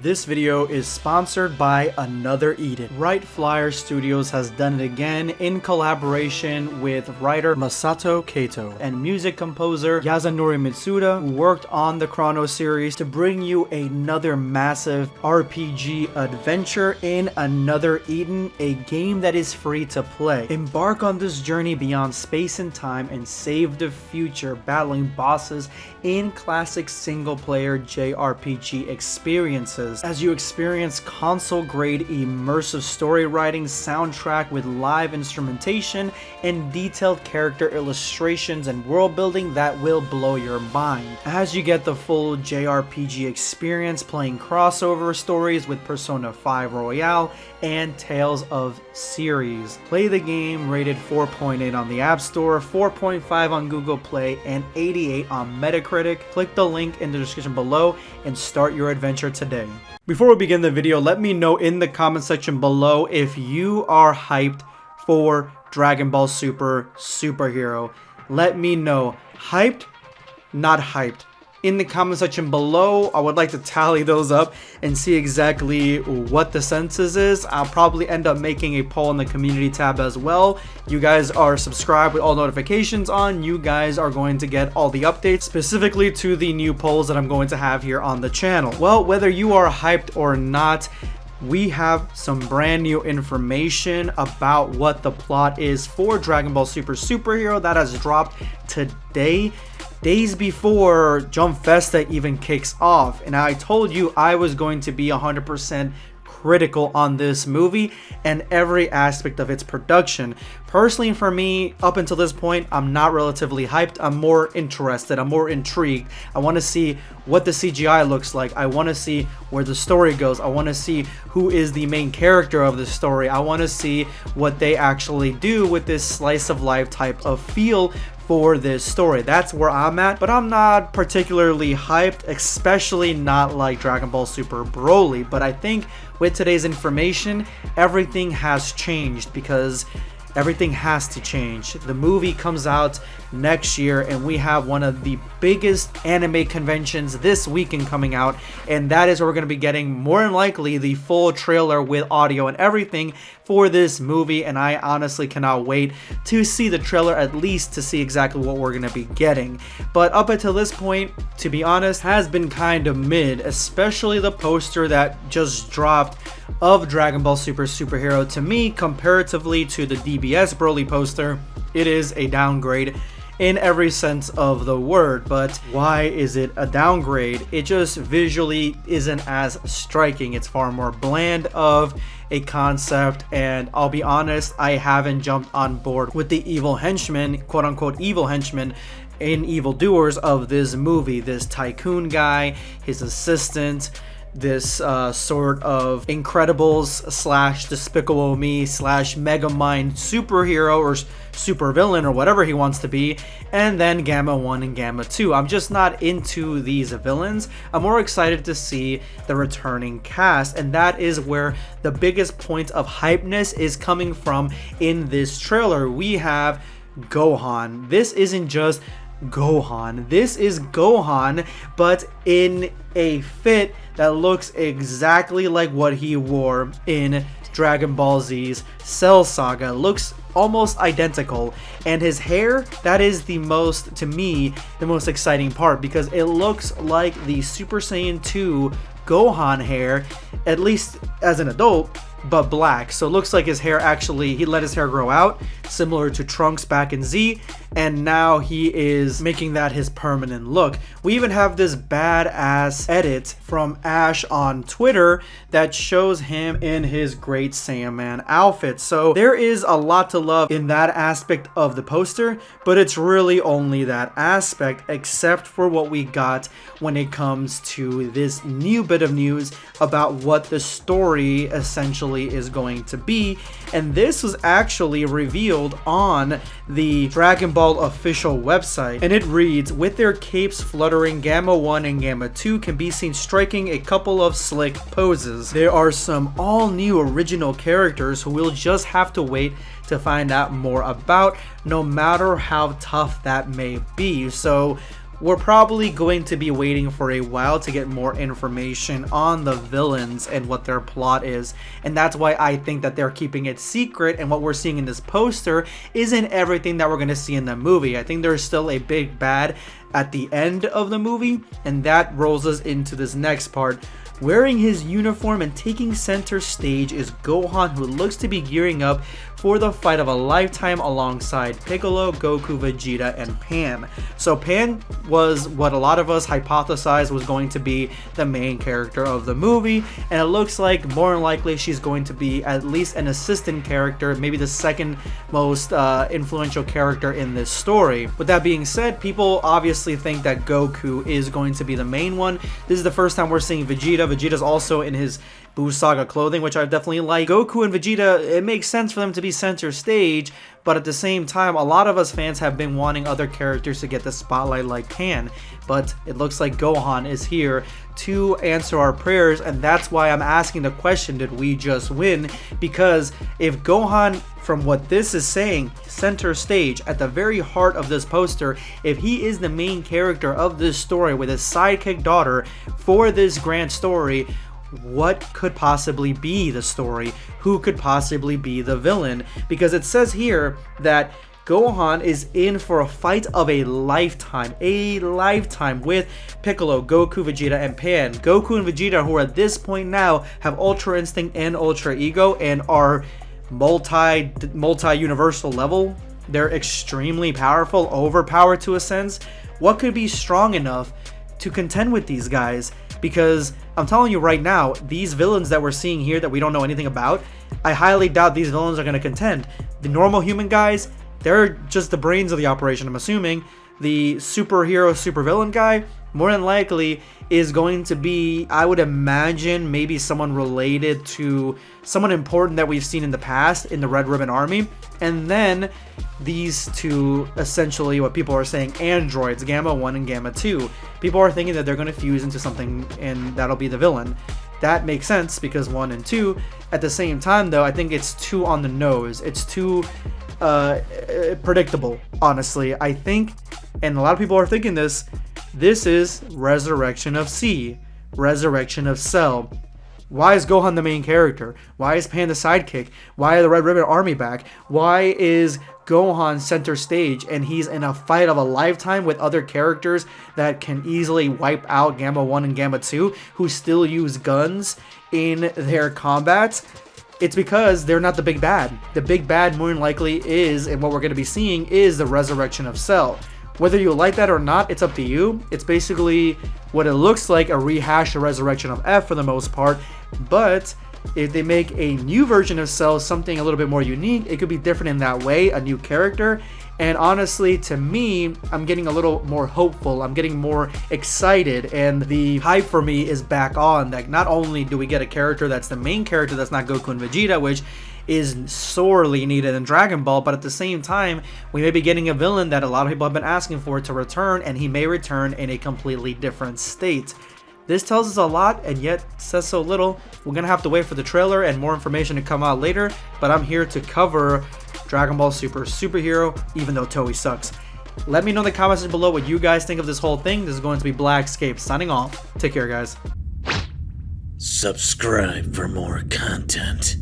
This video is sponsored by Another Eden. WRIGHT Flyer Studios has done it again in collaboration with writer Masato Kato and music composer Yasunori Mitsuda, who worked on the Chrono series, to bring you another massive RPG adventure in Another Eden, a game that is free to play. Embark on this journey beyond space and time and save the future, battling bosses in classic single-player JRPG experiences as you experience console-grade immersive story writing, soundtrack with live instrumentation, and detailed character illustrations and world building that will blow your mind. As you get the full JRPG experience playing crossover stories with Persona 5 Royale and Tales of Series. Play the game rated 4.8 on the App Store, 4.5 on Google Play, and 88 on Metacritic. Click the link in the description below and start your adventure today. Before we begin the video, let me know in the comment section below if you are hyped for Dragon Ball Super Superhero. Let me know. Hyped? Not hyped. In the comment section below, I would like to tally those up and see exactly what the census is. I'll probably end up making a poll in the community tab as well. You guys are subscribed with all notifications on. You guys are going to get all the updates specifically to the new polls that I'm going to have here on the channel. Well, whether you are hyped or not, we have some brand new information about what the plot is for Dragon Ball Super Superhero that has dropped today, days before Jump Festa even kicks off. And I told you I was going to be 100% critical on this movie and every aspect of its production. Personally, for me, up until this point, I'm not relatively hyped. I'm more interested. I'm more intrigued. I want to see what the CGI looks like. I want to see where the story goes. I want to see who is the main character of the story. I want to see what they actually do with this slice of life type of feel for this story. That's where I'm at, but I'm not particularly hyped, especially not like Dragon Ball Super Broly. But I think with today's information, everything has changed, because everything has to change. The movie comes out next year, and we have one of the biggest anime conventions this weekend coming out, and that is where we're going to be getting more than likely the full trailer with audio and everything for this movie. And I honestly cannot wait to see the trailer, at least to see exactly what we're going to be getting. But up until this point, to be honest, has been kind of mid, especially the poster that just dropped of Dragon Ball Super Superhero. To me, comparatively to the DBS Broly poster, it is a downgrade in every sense of the word. But why is it a downgrade? It just visually isn't as striking. It's far more bland of a concept, and I'll be honest, I haven't jumped on board with the evil henchmen, quote unquote evil henchmen, in evildoers of this movie. This tycoon guy, his assistant, this sort of Incredibles slash Despicable Me slash Megamind superhero or super villain or whatever he wants to be, and then Gamma 1 and Gamma 2. I'm just not into these villains. I'm more excited to see the returning cast, and that is where the biggest point of hypeness is coming from in this trailer. We have Gohan. This isn't just Gohan. This is Gohan, but in a fit that looks exactly like what he wore in Dragon Ball Z's Cell Saga. Looks almost identical, and his hair, that is the most, to me, the most exciting part, because it looks like the Super Saiyan 2 Gohan hair, at least as an adult, but black. So it looks like his hair actually, he let his hair grow out, similar to Trunks back in Z, and now he is making that his permanent look. We even have this badass edit from Ash on Twitter that shows him in his Great Saiyaman outfit. So there is a lot to love in that aspect of the poster, but it's really only that aspect, except for what we got when it comes to this new bit of news about what the story essentially is going to be. And this was actually revealed on the Dragon Ball official website, and it reads, with their capes fluttering, Gamma 1 and Gamma 2 can be seen striking a couple of slick poses. There are some all new original characters who we'll just have to wait to find out more about, no matter how tough that may be. So we're probably going to be waiting for a while to get more information on the villains and what their plot is. And that's why I think that they're keeping it secret, and what we're seeing in this poster isn't everything that we're going to see in the movie. I think there's still a big bad at the end of the movie, and that rolls us into this next part. Wearing his uniform and taking center stage is Gohan, who looks to be gearing up for the fight of a lifetime alongside Piccolo, Goku, Vegeta, and Pan. So Pan was what a lot of us hypothesized was going to be the main character of the movie, and it looks like more than likely she's going to be at least an assistant character, maybe the second most influential character in this story. With that being said, people obviously think that Goku is going to be the main one. This is the first time we're seeing Vegeta. Vegeta's also in his Buu Saga clothing, which I definitely like. Goku and Vegeta, it makes sense for them to be center stage, but at the same time, a lot of us fans have been wanting other characters to get the spotlight like Pan, but it looks like Gohan is here to answer our prayers, and that's why I'm asking the question, did we just win? Because if Gohan, from what this is saying, center stage, at the very heart of this poster, if he is the main character of this story with his sidekick daughter for this grand story, what could possibly be the story? Who could possibly be the villain? Because it says here that Gohan is in for a fight of a lifetime with Piccolo, Goku, Vegeta, and Pan. Goku and Vegeta, who at this point now have Ultra Instinct and Ultra Ego and are multi-universal level. They're extremely powerful, overpowered to a sense. What could be strong enough to contend with these guys? Because I'm telling you right now, these villains that we're seeing here that we don't know anything about, I highly doubt these villains are going to contend. The normal human guys, they're just the brains of the operation, I'm assuming. The superhero, supervillain guy, more than likely is going to be, I would imagine, maybe someone related to someone important that we've seen in the past in the Red Ribbon Army. And then these two, essentially what people are saying, androids, Gamma 1 and Gamma 2. People are thinking that they're going to fuse into something and that'll be the villain. That makes sense because 1 and 2. At the same time though, I think it's too on the nose. It's too predictable, honestly. I think, and a lot of people are thinking this is Resurrection of C, Resurrection of Cell. Why is Gohan the main character? Why is Pan the sidekick? Why are the Red Ribbon Army back? Why is Gohan center stage and he's in a fight of a lifetime with other characters that can easily wipe out Gamma 1 and Gamma 2 who still use guns in their combats? It's because they're not the big bad. The big bad more than likely is, and what we're going to be seeing is the Resurrection of Cell. Whether you like that or not, it's up to you. It's basically what it looks like, a rehash of Resurrection of F for the most part, but if they make a new version of Cell, something a little bit more unique, it could be different in that way, a new character. And honestly, to me, I'm getting a little more hopeful. I'm getting more excited, and the hype for me is back on. Like, not only do we get a character that's the main character that's not Goku and Vegeta, which is sorely needed in Dragon Ball, but at the same time, we may be getting a villain that a lot of people have been asking for to return, and he may return in a completely different state. This tells us a lot and yet says so little. We're gonna have to wait for the trailer and more information to come out later, but I'm here to cover Dragon Ball Super Superhero, even though Toei sucks. Let me know in the comments below what you guys think of this whole thing. This is going to be Blackscape signing off. Take care, guys. Subscribe for more content.